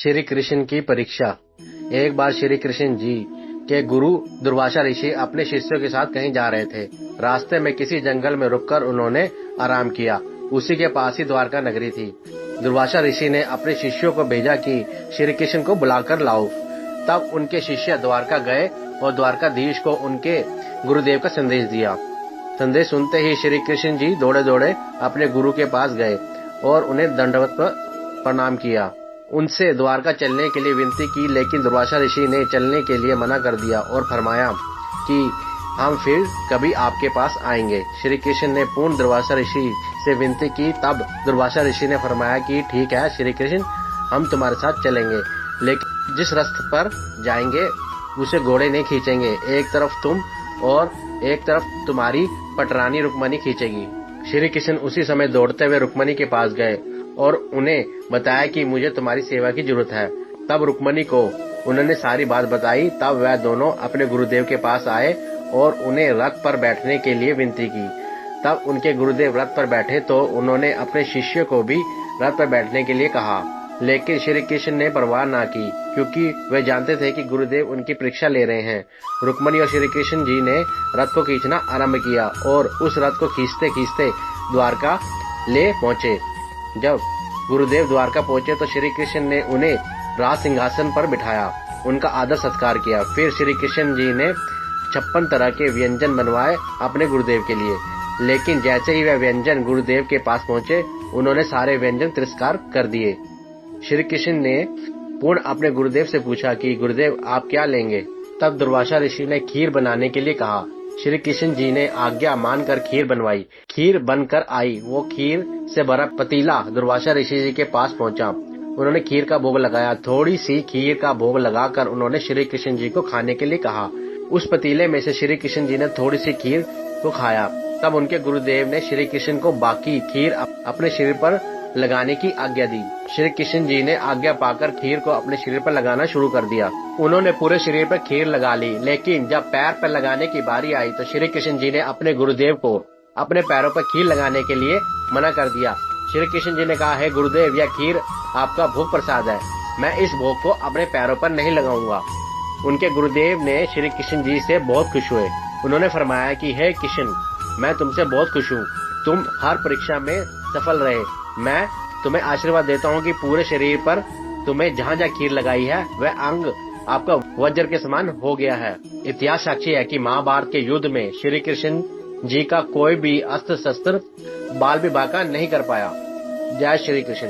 श्री कृष्ण की परीक्षा। एक बार श्री कृष्ण जी के गुरु दुर्वासा ऋषि अपने शिष्यों के साथ कहीं जा रहे थे। रास्ते में किसी जंगल में रुककर उन्होंने आराम किया। उसी के पास ही द्वारका नगरी थी। दुर्वासा ऋषि ने अपने शिष्यों को भेजा कि श्री कृष्ण को बुलाकर लाओ। तब उनके शिष्य द्वारका गए और द्वारकाधीश को उनके गुरुदेव का संदेश दिया। संदेश सुनते ही श्री कृष्ण जी दौड़े दौड़े अपने गुरु के पास गए और उन्हें दंडवत प्रणाम किया। उनसे द्वारका चलने के लिए विनती की, लेकिन दुर्वासा ऋषि ने चलने के लिए मना कर दिया और फरमाया कि हम फिर कभी आपके पास आएंगे। श्री कृष्ण ने पुनः दुर्वासा ऋषि से विनती की। तब दुर्वासा ऋषि ने फरमाया कि ठीक है श्री कृष्ण, हम तुम्हारे साथ चलेंगे, लेकिन जिस रास्ते पर जाएंगे उसे घोड़े नहीं खींचेंगे। एक तरफ तुम और एक तरफ तुम्हारी पटरानी रुक्मणी खींचेगी। श्री कृष्ण उसी समय दौड़ते हुए रुक्मणी के पास गए और उन्हें बताया कि मुझे तुम्हारी सेवा की जरूरत है। तब रुक्मणी को उन्होंने सारी बात बताई। तब वह दोनों अपने गुरुदेव के पास आए और उन्हें रथ पर बैठने के लिए विनती की। तब उनके गुरुदेव रथ पर बैठे तो उन्होंने अपने शिष्य को भी रथ पर बैठने के लिए कहा, लेकिन श्री कृष्ण ने परवाह ना की, क्योंकि वे जानते थे कि गुरुदेव उनकी परीक्षा ले रहे हैं। रुक्मणी और श्री कृष्ण जी ने रथ को खींचना आरंभ किया और उस रथ को खींचते खींचते द्वारका ले पहुंचे। जब गुरुदेव द्वारका पहुंचे तो श्री कृष्ण ने उन्हें राज सिंहासन पर बिठाया, उनका आदर सत्कार किया। फिर श्री कृष्ण जी ने 56 तरह के व्यंजन बनवाए अपने गुरुदेव के लिए, लेकिन जैसे ही वह व्यंजन गुरुदेव के पास पहुंचे उन्होंने सारे व्यंजन तिरस्कार कर दिए। श्री कृष्ण ने पुनः अपने गुरुदेव से पूछा कि गुरुदेव आप क्या लेंगे। तब दुर्वासा ऋषि ने खीर बनाने के लिए कहा। श्री कृष्ण जी ने आज्ञा मानकर खीर बनवाई। खीर बनकर आई। वो खीर से भरा पतीला दुर्वासा ऋषि जी के पास पहुंचा। उन्होंने खीर का भोग लगाया। थोड़ी सी खीर का भोग लगाकर उन्होंने श्री कृष्ण जी को खाने के लिए कहा। उस पतीले में से श्री कृष्ण जी ने थोड़ी सी खीर को खाया। तब उनके गुरुदेव ने श्री कृष्ण को बाकी खीर अपने शरीर पर लगाने की आज्ञा दी। श्री कृष्ण जी ने आज्ञा पाकर खीर को अपने शरीर पर लगाना शुरू कर दिया। उन्होंने पूरे शरीर पर खीर लगा ली, लेकिन जब पैर पर लगाने की बारी आई तो श्री कृष्ण जी ने अपने गुरुदेव को अपने पैरों पर खीर लगाने के लिए मना कर दिया। श्री कृष्ण जी ने कहा, है गुरुदेव, यह खीर आपका भोग प्रसाद है, मैं इस भोग को अपने पैरों पर नहीं लगाऊंगा। उनके गुरुदेव ने श्री कृष्ण जी से बहुत खुश हुए। उन्होंने फरमाया कि हे कृष्ण, मैं तुमसे बहुत खुश हूँ, तुम हर परीक्षा में सफल रहे। मैं तुम्हें आशीर्वाद देता हूँ कि पूरे शरीर पर तुम्हें जहाँ जहाँ खीर लगाई है वह अंग आपका वज्र के समान हो गया है। इतिहास साक्षी है कि महाभारत के युद्ध में श्री कृष्ण जी का कोई भी अस्त्र शस्त्र बाल भी बांका नहीं कर पाया। जय श्री कृष्ण।